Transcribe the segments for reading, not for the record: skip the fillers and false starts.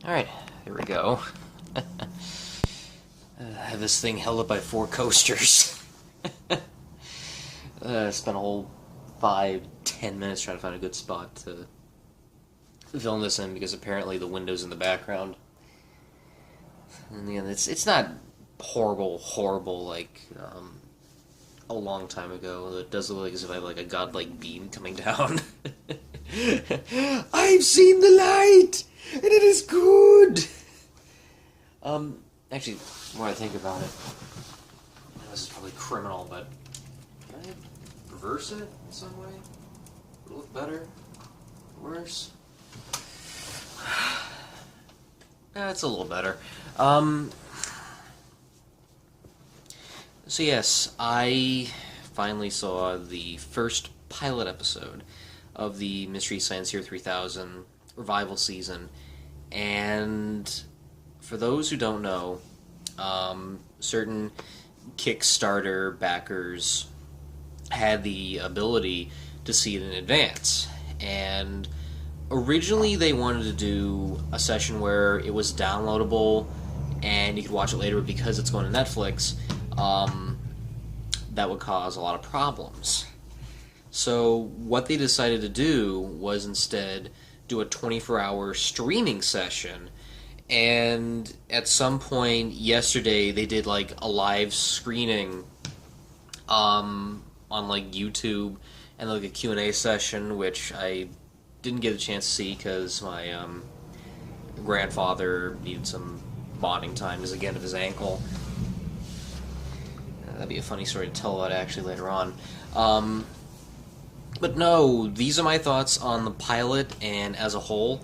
Alright, here we go. I have this thing held up by 4 coasters. I spent a whole 5-10 minutes trying to find a good spot to film this in because apparently the window's in the background. And again, it's not horrible like a long time ago. It does look like as if I have like a godlike beam coming down. I've seen the light, and it is good. Actually, the more I think about it, this is probably criminal, but can I reverse it in some way? Would it look better? Worse? It's a little better. So yes, I finally saw the first pilot episode of the Mystery Science Theater 3000 revival season, and for those who don't know, certain Kickstarter backers had the ability to see it in advance, and originally they wanted to do a session where it was downloadable and you could watch it later, but because it's going to Netflix, that would cause a lot of problems. So what they decided to do was instead do a 24-hour streaming session, and at some point yesterday they did like a live screening on like YouTube and like a Q&A session, which I didn't get a chance to see because my grandfather needed some bonding time because again of his ankle. That'd be a funny story to tell about actually later on. But no, these are my thoughts on the pilot and as a whole.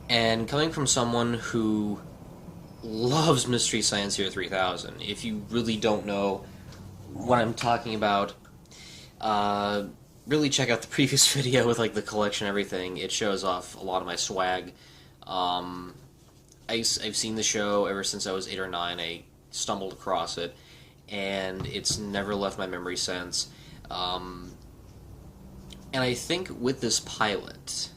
And coming from someone who loves Mystery Science Theater 3000, if you really don't know what I'm talking about, really check out the previous video with like the collection and everything. It shows off a lot of my swag. I've seen the show ever since I was 8 or 9. I stumbled across it, and it's never left my memory since. And I think with this pilot,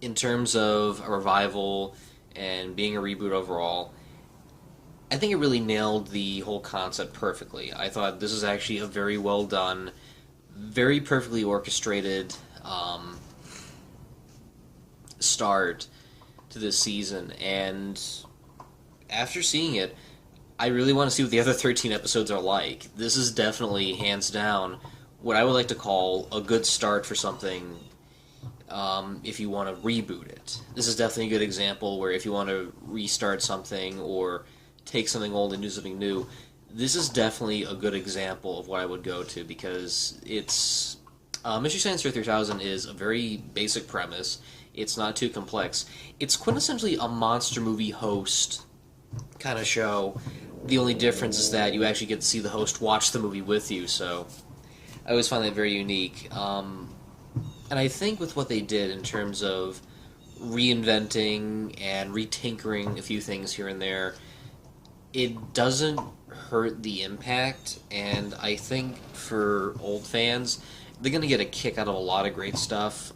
in terms of a revival and being a reboot overall, I think it really nailed the whole concept perfectly. I thought this is actually a very well done, very perfectly orchestrated start to this season, and after seeing it, I really want to see what the other 13 episodes are like. This is definitely, hands down, what I would like to call a good start for something if you want to reboot it. This is definitely a good example where if you want to restart something or take something old and do something new, this is definitely a good example of what I would go to, because it's... Mystery Science Theater 3000 is a very basic premise. It's not too complex. It's quintessentially a monster movie host kind of show. The only difference is that you actually get to see the host watch the movie with you, so I always find that very unique. And I think with what they did in terms of reinventing and retinkering a few things here and there, it doesn't hurt the impact, and I think for old fans, they're going to get a kick out of a lot of great stuff.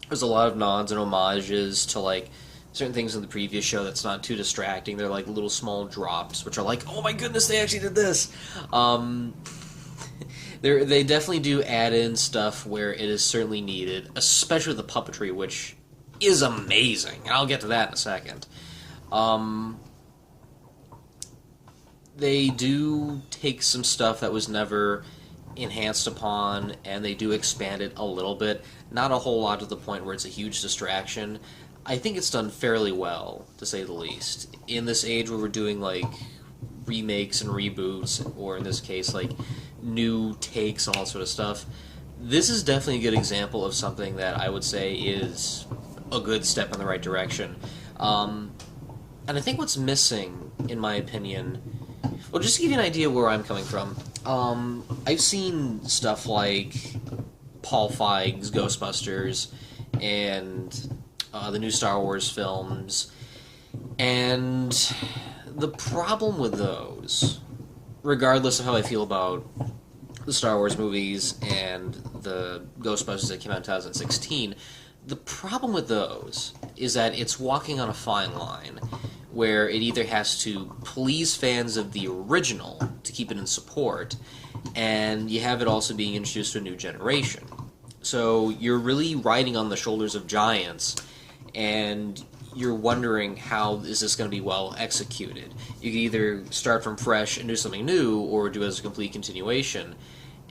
There's a lot of nods and homages to like certain things in the previous show that's not too distracting. They're like little small drops, which are like, oh my goodness, they actually did this! They definitely do add in stuff where it is certainly needed, especially the puppetry, which is amazing. And I'll get to that in a second. They do take some stuff that was never enhanced upon, and they do expand it a little bit. Not a whole lot to the point where it's a huge distraction. I think it's done fairly well, to say the least. In this age where we're doing, like, remakes and reboots, or in this case, like, new takes and all that sort of stuff, this is definitely a good example of something that I would say is a good step in the right direction. And I think what's missing, in my opinion... Well, just to give you an idea where I'm coming from, I've seen stuff like Paul Feig's Ghostbusters and the new Star Wars films, and the problem with those, regardless of how I feel about the Star Wars movies and the Ghostbusters that came out in 2016, The problem with those is that it's walking on a fine line where it either has to please fans of the original to keep it in support, and you have it also being introduced to a new generation. So you're really riding on the shoulders of giants, and you're wondering how is this going to be well executed. You can either start from fresh and do something new, or do it as a complete continuation.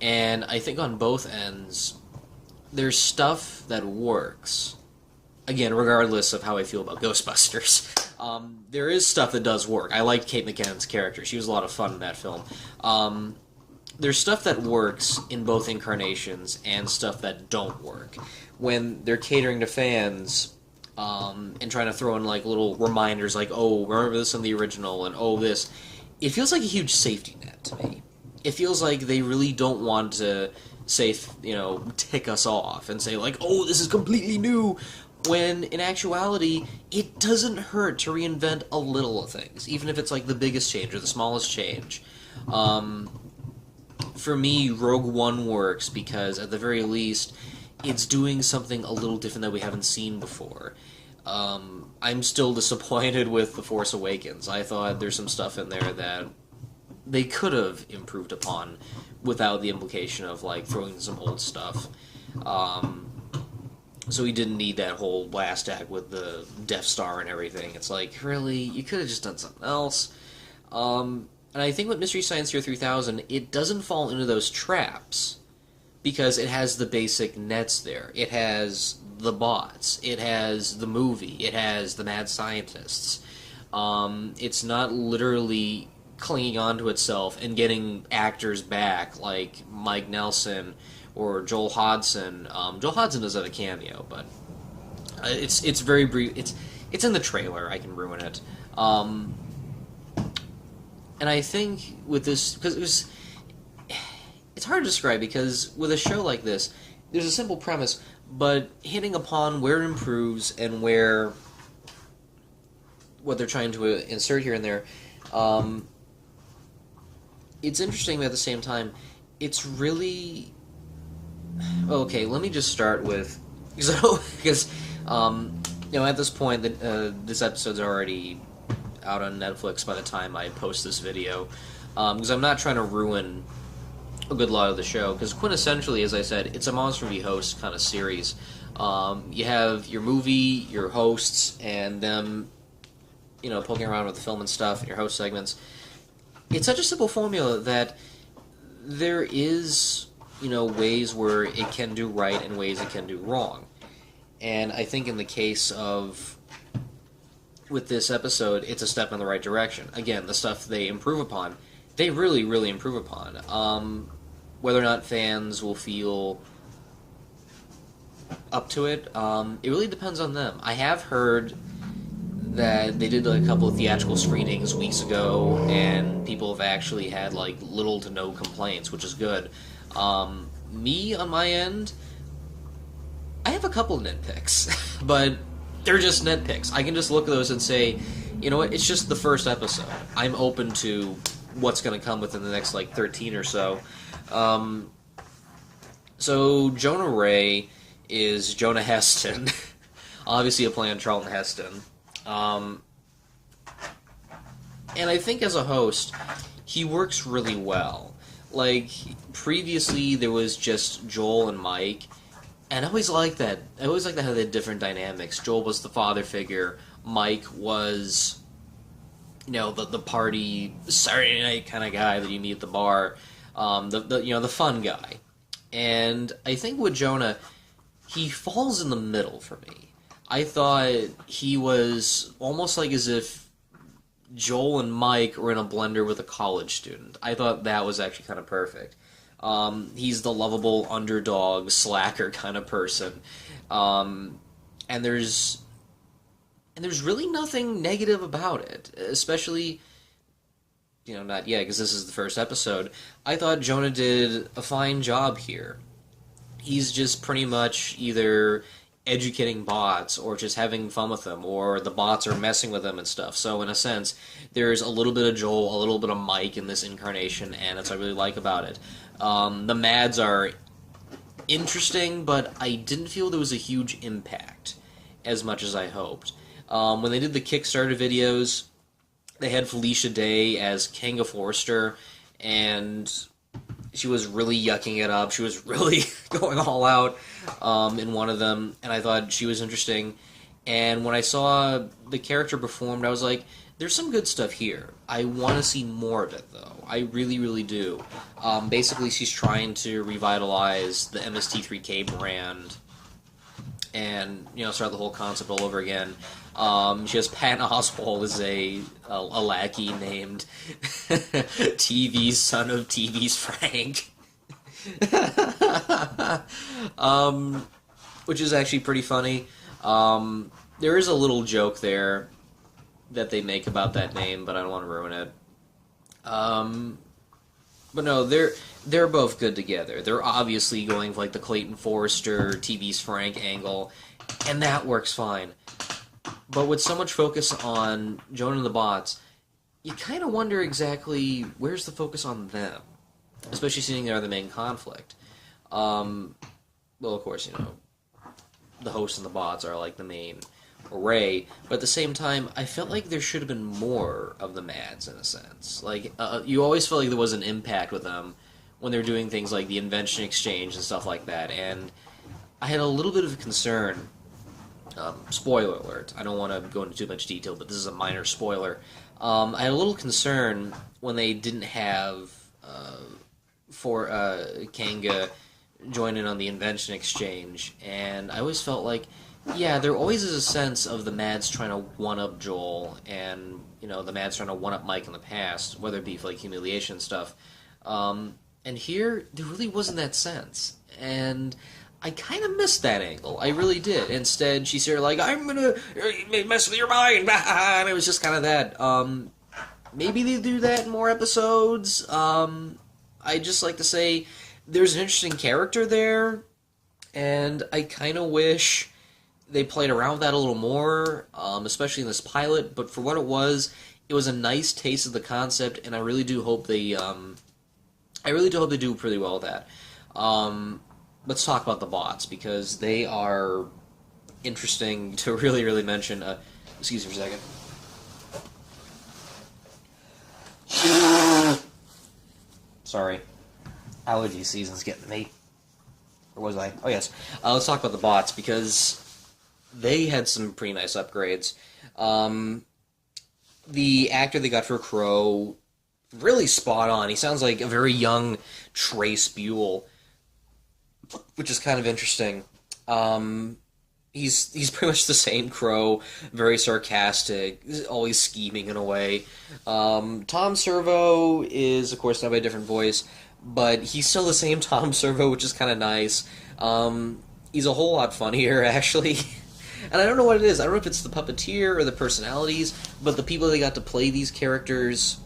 And I think on both ends, there's stuff that works. Again, regardless of how I feel about Ghostbusters, there is stuff that does work. I liked Kate McKinnon's character. She was a lot of fun in that film. There's stuff that works in both incarnations and stuff that don't work. When they're catering to fans and trying to throw in like little reminders like, oh, remember this in the original, and oh, this, it feels like a huge safety net to me. It feels like they really don't want to say, tick us off and say like, oh, this is completely new, when in actuality it doesn't hurt to reinvent a little of things, even if it's like the biggest change or the smallest change. For me, Rogue One works because at the very least it's doing something a little different that we haven't seen before. I'm still disappointed with The Force Awakens. I thought there's some stuff in there that they could have improved upon without the implication of like throwing some old stuff. So we didn't need that whole last act with the Death Star and everything. It's like, really? You could have just done something else. And I think with Mystery Science Theater 3000, it doesn't fall into those traps because it has the basic nets there. It has the bots. It has the movie. It has the mad scientists. It's not literally clinging onto itself and getting actors back like Mike Nelson or Joel Hodgson. Joel Hodgson does have a cameo, but it's very brief. It's in the trailer. I can ruin it. And I think with this, because it's hard to describe, because with a show like this, there's a simple premise, but hitting upon where it improves and where what they're trying to insert here and there, it's interesting, but at the same time, it's really... Okay, let me just start with... Because at this point, this episode's already out on Netflix by the time I post this video, because I'm not trying to ruin a good lot of the show, because quintessentially, as I said, it's a Monster v. Host kind of series. You have your movie, your hosts, and them, poking around with the film and stuff, and your host segments. It's such a simple formula that there is, ways where it can do right and ways it can do wrong. And I think in the case of, with this episode, it's a step in the right direction. Again, the stuff they improve upon, they really, really improve upon. Whether or not fans will feel up to it, it really depends on them. I have heard that they did a couple of theatrical screenings weeks ago, and people have actually had little to no complaints, which is good. Me, on my end, I have a couple of nitpicks, but they're just nitpicks. I can just look at those and say, you know what, it's just the first episode. I'm open to what's going to come within the next 13 or so. So Jonah Ray is Jonah Heston, obviously a play on Charlton Heston. And I think as a host, he works really well. Previously there was just Joel and Mike, and I always liked that. I always liked how they had different dynamics. Joel was the father figure, Mike was, the party, Saturday night kind of guy that you meet at the bar, the fun guy. And I think with Jonah, he falls in the middle for me. I thought he was almost as if Joel and Mike were in a blender with a college student. I thought that was actually kind of perfect. He's the lovable underdog, slacker kind of person. And there's really nothing negative about it, especially, not yet, because this is the first episode. I thought Jonah did a fine job here. He's just pretty much either educating bots or just having fun with them, or the bots are messing with them and stuff. So in a sense, there's a little bit of Joel, a little bit of Mike in this incarnation, and that's what I really like about it. The Mads are interesting, but I didn't feel there was a huge impact as much as I hoped. When they did the Kickstarter videos, they had Felicia Day as Kanga Forster, and she was really yucking it up. She was really going all out in one of them, and I thought she was interesting. And when I saw the character performed, I was like, there's some good stuff here. I want to see more of it, though. I really, really do. Basically, she's trying to revitalize the MST3K brand and, start the whole concept all over again. She has Patton Oswalt as a lackey named TV's son of TV's Frank. Which is actually pretty funny. There is a little joke there that they make about that name, but I don't want to ruin it. But no, they're both good together. They're obviously going for like the Clayton Forrester, TV's Frank angle, and that works fine. But with so much focus on Jonah and the bots, you kind of wonder exactly where's the focus on them, especially seeing they're the main conflict. Well, of course, the hosts and the bots are like the main array, but at the same time, I felt like there should have been more of the Mads in a sense. Like, you always felt like there was an impact with them when they're doing things like the invention exchange and stuff like that, and I had a little bit of a concern. Spoiler alert, I don't want to go into too much detail, but this is a minor spoiler. I had a little concern when they didn't have Kanga join in on the invention exchange, and I always felt like, yeah, there always is a sense of the Mads trying to one-up Joel, and, the Mads trying to one-up Mike in the past, whether it be for, like, humiliation stuff. And here, there really wasn't that sense. And I kind of missed that angle. I really did. Instead, she started like, I'm gonna mess with your mind, and it was just kind of that. Maybe they do that in more episodes. I'd just like to say, there's an interesting character there, and I kind of wish they played around with that a little more, especially in this pilot, but for what it was a nice taste of the concept, and I really do hope they do pretty well with that. Let's talk about the bots, because they are interesting to really, really mention. Excuse me for a second. Sorry. Allergy season's getting me. Or was I? Oh, yes. Let's talk about the bots, because they had some pretty nice upgrades. The actor they got for Crow, really spot on. He sounds like a very young Trace Buell, which is kind of interesting. He's pretty much the same Crow, very sarcastic, always scheming in a way. Tom Servo is, of course, done by a different voice, but he's still the same Tom Servo, which is kind of nice. He's a whole lot funnier, actually. And I don't know what it is. I don't know if it's the puppeteer or the personalities, but the people that got to play these characters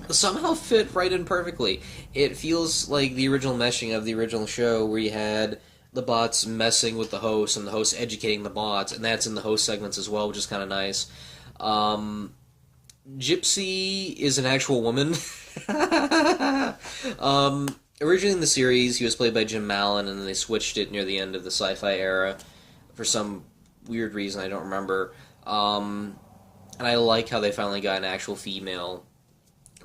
somehow fit right in perfectly. It feels like the original meshing of the original show, where you had the bots messing with the hosts and the hosts educating the bots, and that's in the host segments as well, which is kind of nice. Gypsy is an actual woman. Originally in the series, he was played by Jim Mallon, and then they switched it near the end of the sci-fi era for some weird reason I don't remember. And I like how they finally got an actual female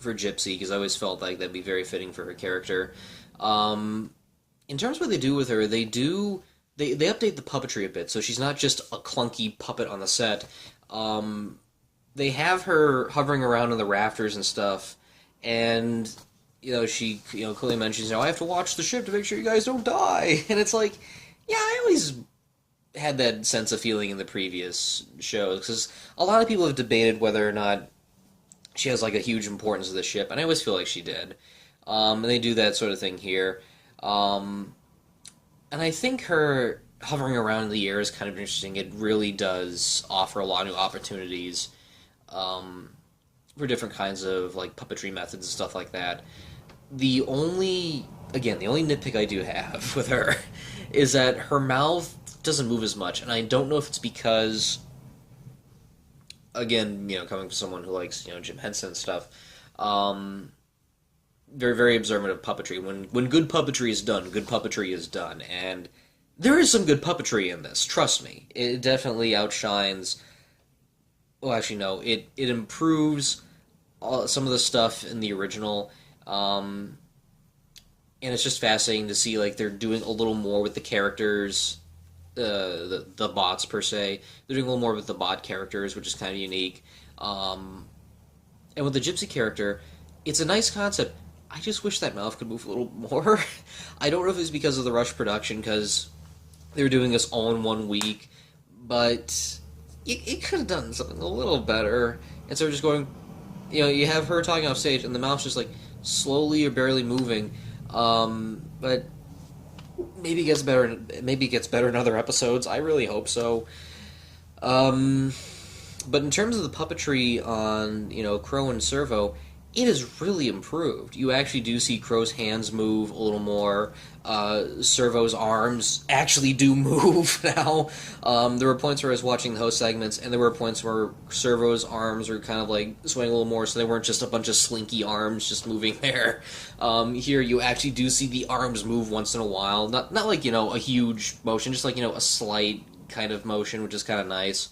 for Gypsy, because I always felt like that'd be very fitting for her character. In terms of what they do with her, they update the puppetry a bit, so she's not just a clunky puppet on the set. They have her hovering around on the rafters and stuff, and she clearly mentions, I have to watch the ship to make sure you guys don't die, and it's like, yeah, I always had that sense of feeling in the previous shows, because a lot of people have debated whether or not she has like a huge importance to the ship, and I always feel like she did. And they do that sort of thing here. And I think her hovering around in the air is kind of interesting. It really does offer a lot of new opportunities for different kinds of like puppetry methods and stuff like that. The only nitpick I do have with her is that her mouth doesn't move as much, and I don't know if it's because, again, coming from someone who likes, Jim Henson and stuff, very, very observant of puppetry. When good puppetry is done, good puppetry is done. And there is some good puppetry in this, trust me. It definitely outshines... Well, actually, no. It improves some of the stuff in the original. And it's just fascinating to see, like, they're doing a little more with the characters, the bots, per se. They're doing a little more with the bot characters, which is kind of unique. And with the Gypsy character, it's a nice concept. I just wish that mouth could move a little more. I don't know if it's because of the rush production, because they were doing this all in 1 week, but it could have done something a little better. Instead of just going, you have her talking off stage, and the mouth's just, like, slowly or barely moving. But maybe it gets better. Maybe it gets better in other episodes. I really hope so. But in terms of the puppetry on Crow and Servo, it has really improved. You actually do see Crow's hands move a little more. Servo's arms actually do move now. There were points where I was watching the host segments, and there were points where Servo's arms were kind of like swaying a little more, so they weren't just a bunch of slinky arms just moving there. Here, you actually do see the arms move once in a while. Not like, a huge motion, just like, a slight kind of motion, which is kind of nice.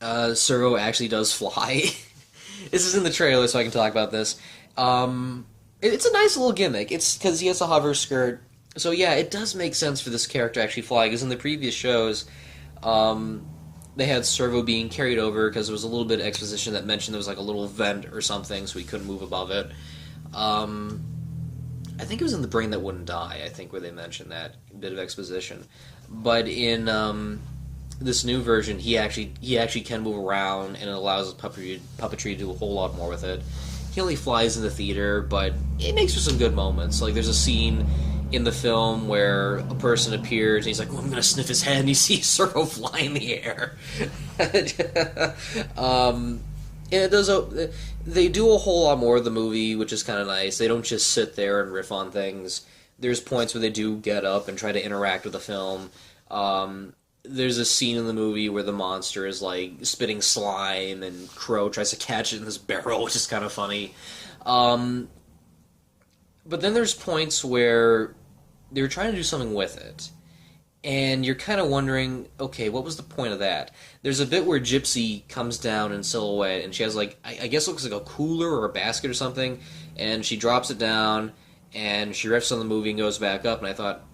Servo actually does fly. This is in the trailer, so I can talk about this. It's a nice little gimmick. It's because he has a hover skirt. So yeah, it does make sense for this character to actually fly, because in the previous shows, they had Servo being carried over because there was a little bit of exposition that mentioned there was like a little vent or something, so he couldn't move above it. I think it was in The Brain That Wouldn't Die, I think, where they mentioned that bit of exposition. But in this new version, he actually can move around, and it allows puppetry to do a whole lot more with it. He only flies in the theater, but it makes for some good moments. Like, there's a scene in the film where a person appears, and he's like, "Oh, I'm going to sniff his head," and you see Servo fly in the air. And it does. They do a whole lot more of the movie, which is kind of nice. They don't just sit there and riff on things. There's points where they do get up and try to interact with the film. There's a scene in the movie where the monster is, like, spitting slime, and Crow tries to catch it in this barrel, which is kind of funny. But then there's points where they're trying to do something with it, and you're kind of wondering, okay, what was the point of that? There's a bit where Gypsy comes down in silhouette, and she has, like, I guess it looks like a cooler or a basket or something, and she drops it down, and she riffs on the movie and goes back up, and I thought,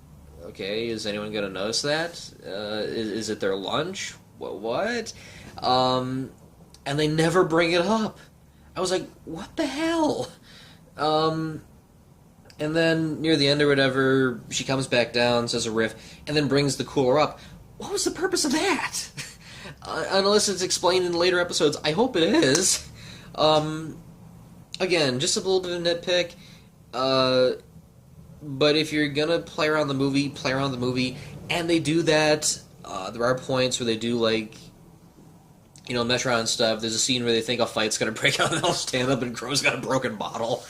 okay, is anyone going to notice that? Is it their lunch? What? And they never bring it up. I was like, what the hell? And then near the end or whatever, she comes back down, says a riff, and then brings the cooler up. What was the purpose of that? Unless it's explained in later episodes. I hope it is. Again, just a little bit of nitpick. But if you're gonna play around the movie, play around the movie, and they do that. There are points where they do, like, mess around and stuff. There's a scene where they think a fight's gonna break out, and they'll stand up, and Crow's got a broken bottle.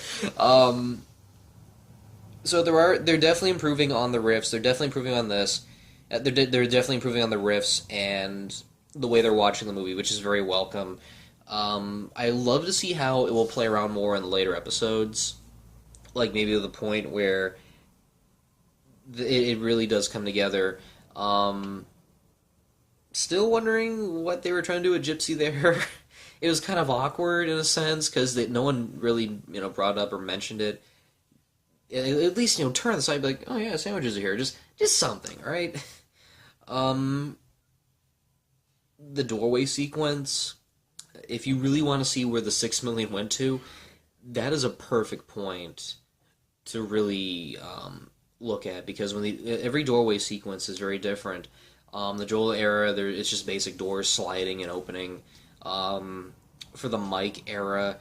So they're definitely improving on the riffs. They're definitely improving on this. They're definitely improving on the riffs and the way they're watching the movie, which is very welcome. I love to see how it will play around more in the later episodes. Like, maybe to the point where it really does come together. Still wondering what they were trying to do with Gypsy there. It was kind of awkward in a sense, because no one really, brought up or mentioned it. At least, turn on the side and be like, oh yeah, sandwiches are here. Just something, right? The doorway sequence, if you really want to see where the $6 million went to, that is a perfect point to really look at, because every doorway sequence is very different. The Joel era, it's just basic doors sliding and opening. For the Mike era,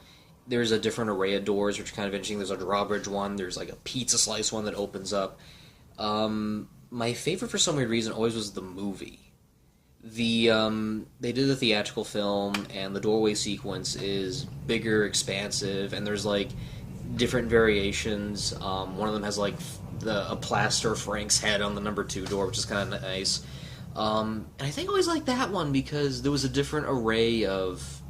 there's a different array of doors, which is kind of interesting. There's a drawbridge one, there's like a pizza slice one that opens up. My favorite, for some weird reason, always was the movie. They did the theatrical film, and the doorway sequence is bigger, expansive, and there's like different variations. One of them has like a plaster of Frank's head on the number 2 door, which is kind of nice. And I think I always liked that one because there was a different array of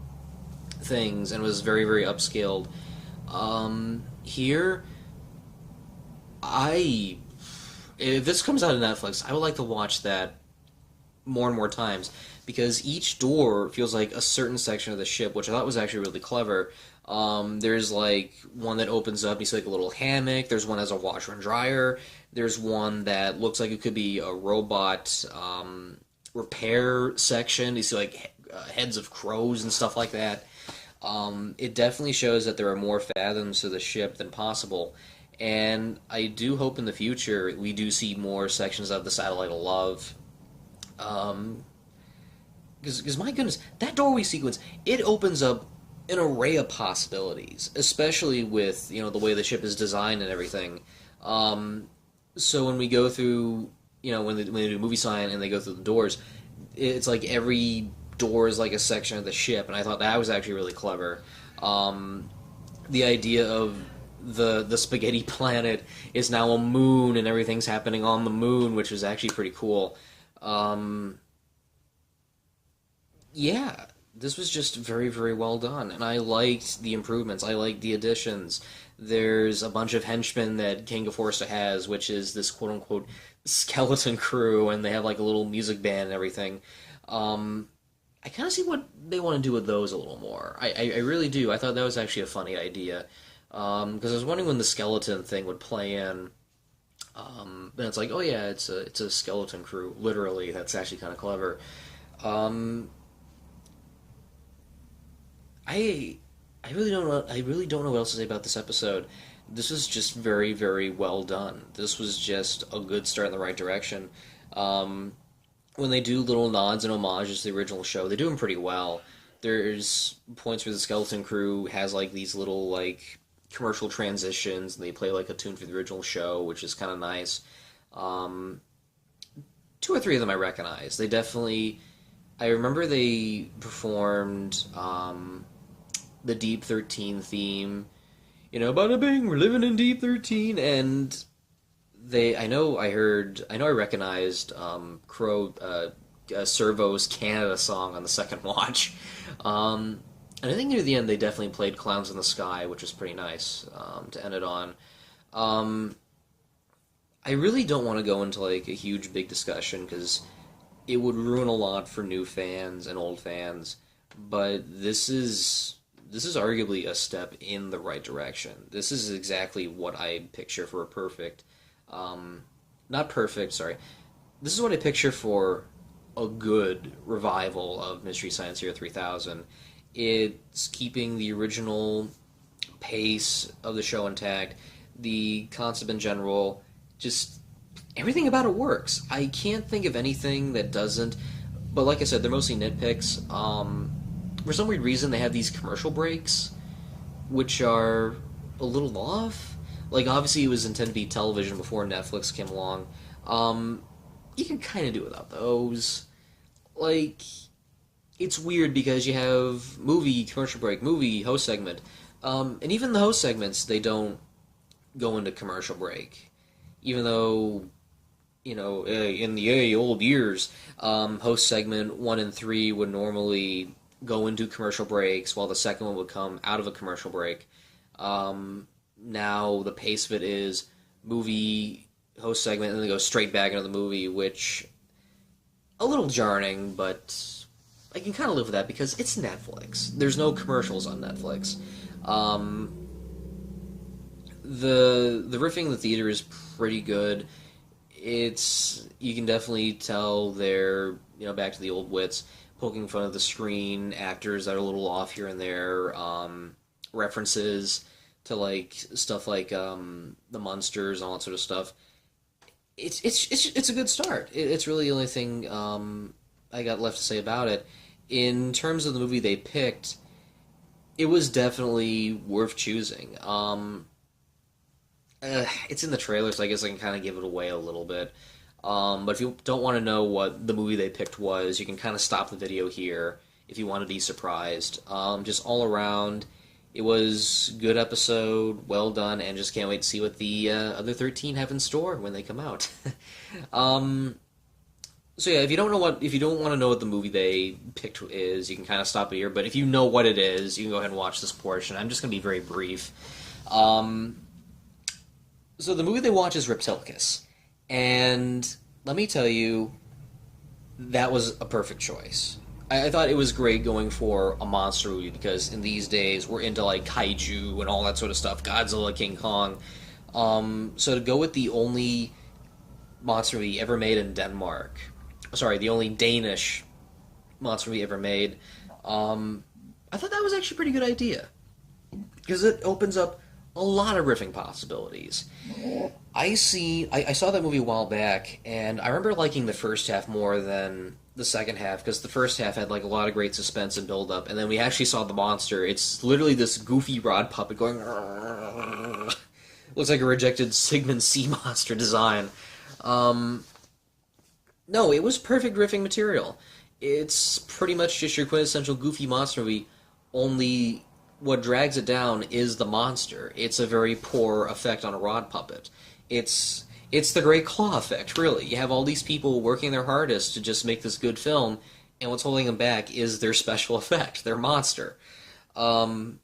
things and was very, very upscaled. Here, I if this comes out on Netflix, I would like to watch that more and more times because each door feels like a certain section of the ship, which I thought was actually really clever. There's like one that opens up, you see like a little hammock. There's one that has a washer and dryer. There's one that looks like it could be a robot repair section. You see like heads of crows and stuff like that. It definitely shows that there are more fathoms to the ship than possible. And I do hope in the future we do see more sections of the Satellite of Love. Because my goodness, that doorway sequence, it opens up an array of possibilities, especially with, the way the ship is designed and everything. So when we go through, when they do movie sign and they go through the doors, it's like every door is like a section of the ship, and I thought that was actually really clever. The idea of the spaghetti planet is now a moon and everything's happening on the moon, which is actually pretty cool. Yeah, this was just very, very well done, and I liked the improvements. I liked the additions. There's a bunch of henchmen that King of Forsta has, which is this quote-unquote skeleton crew, and they have like a little music band and everything. I kind of see what they want to do with those a little more. I really do. I thought that was actually a funny idea. Because I was wondering when the skeleton thing would play in. Then it's like, oh yeah, it's a skeleton crew. Literally, that's actually kind of clever. I I really don't know what else to say about this episode. This was just very, very well done. This was just a good start in the right direction. When they do little nods and homages to the original show, they do them pretty well. There's points where the skeleton crew has like these little like commercial transitions, and they play like a tune for the original show, which is kind of nice. Two or three of them I recognize. They definitely. I remember they performed the Deep 13 theme. You know, bada bing, we're living in Deep 13, and I recognized Servo's Canada song on the second watch. And I think near the end they definitely played Clowns in the Sky, which was pretty nice to end it on. I really don't want to go into like a huge big discussion because it would ruin a lot for new fans and old fans, but this is arguably a step in the right direction. This is exactly what I picture for a perfect, not perfect, sorry. This is what I picture for a good revival of Mystery Science Theater 3000. It's keeping the original pace of the show intact, the concept in general, just everything about it works. I can't think of anything that doesn't, but like I said, they're mostly nitpicks. For some weird reason, they have these commercial breaks, which are a little off. Like, obviously, it was intended to be television before Netflix came along. You can kind of do without those. Like, it's weird because you have movie, commercial break, movie, host segment. And even the host segments, they don't go into commercial break. Even though, in the old years, host segment 1 and 3 would normally go into commercial breaks, while the second one would come out of a commercial break. Now the pace of it is movie, host segment, and then they go straight back into the movie, which a little jarring, but I can kind of live with that because it's Netflix. There's no commercials on Netflix. The riffing in the theater is pretty good. You can definitely tell they're back to the old wits, poking fun of the screen, actors that are a little off here and there, references to like stuff like the Munsters and all that sort of stuff. It's a good start. It's really the only thing I got left to say about it. In terms of the movie they picked, it was definitely worth choosing. It's in the trailer, so I guess I can kind of give it away a little bit. But if you don't want to know what the movie they picked was, you can kind of stop the video here if you want to be surprised. Just all around, it was a good episode, well done, and just can't wait to see what the other 13 have in store when they come out. So yeah, if you don't want to know what the movie they picked is, you can kind of stop it here. But if you know what it is, you can go ahead and watch this portion. I'm just going to be very brief. Um, so the movie they watch is Reptilicus, and let me tell you, that was a perfect choice. I thought it was great going for a monster movie because in these days we're into like kaiju and all that sort of stuff, Godzilla, King Kong. So to go with the only monster movie ever made in Denmark, sorry, the only Danish monster movie ever made, I thought that was actually a pretty good idea because it opens up a lot of riffing possibilities. I saw that movie a while back, and I remember liking the first half more than the second half because the first half had like a lot of great suspense and build up, and then we actually saw the monster. It's literally this goofy rod puppet going. Looks like a rejected Sigmund Sea monster design. No, it was perfect riffing material. It's pretty much just your quintessential goofy monster movie, only what drags it down is the monster. It's a very poor effect on a rod puppet. It's the Great Claw effect, really. You have all these people working their hardest to just make this good film, and what's holding them back is their special effect, their monster. On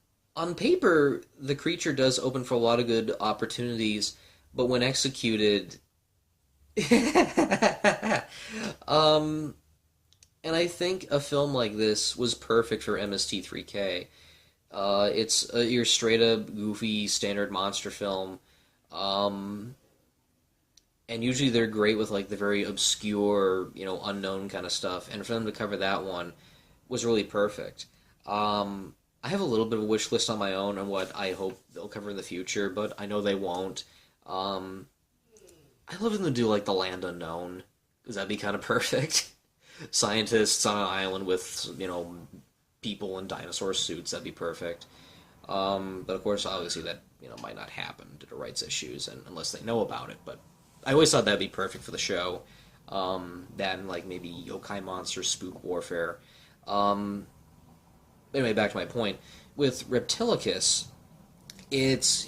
paper, the creature does open for a lot of good opportunities, but when executed, um, and I think a film like this was perfect for MST3K. It's your straight up goofy standard monster film. Um, and usually they're great with like the very obscure, unknown kind of stuff. And for them to cover that one was really perfect. I have a little bit of a wish list on my own on what I hope they'll cover in the future, but I know they won't. Um, I'd love them to do like the Land Unknown, because that'd be kind of perfect. Scientists on an island with people in dinosaur suits. That'd be perfect. But of course, obviously that might not happen due to rights issues and unless they know about it. But I always thought that'd be perfect for the show. That and like maybe yokai monster spook warfare. Anyway, back to my point. With Reptilicus, it's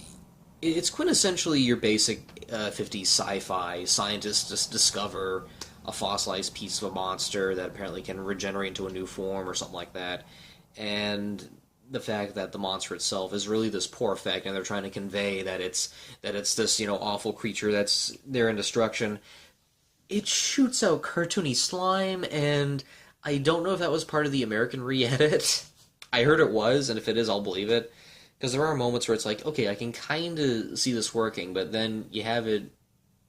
it's quintessentially your basic 50s sci-fi. Scientists just discover a fossilized piece of a monster that apparently can regenerate into a new form or something like that. And the fact that the monster itself is really this poor effect, and they're trying to convey that it's this awful creature that's there in destruction. It shoots out cartoony slime, and I don't know if that was part of the American re-edit. I heard it was, and if it is, I'll believe it. Because there are moments where it's like, okay, I can kind of see this working, but then you have it,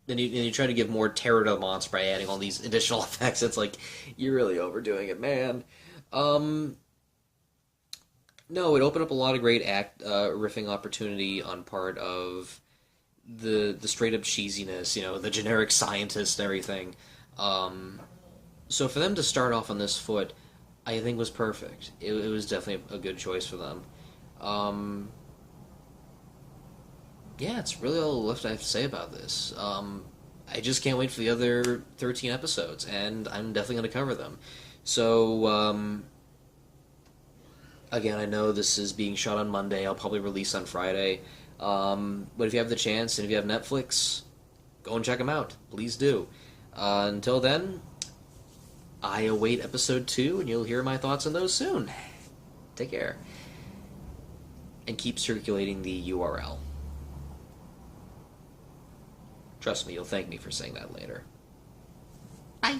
then you try to give more terror to the monster by adding all these additional effects. It's like, you're really overdoing it, man. No, it opened up a lot of great riffing opportunity on part of the straight up cheesiness, the generic scientist and everything. So for them to start off on this foot, I think was perfect. It was definitely a good choice for them. Yeah, it's really all left I have to say about this. I just can't wait for the other 13 episodes, and I'm definitely going to cover them. So, again, I know this is being shot on Monday. I'll probably release on Friday. But if you have the chance, and if you have Netflix, go and check them out. Please do. Until then, I await episode 2, and you'll hear my thoughts on those soon. Take care. And keep circulating the URL. Trust me, you'll thank me for saying that later. Bye.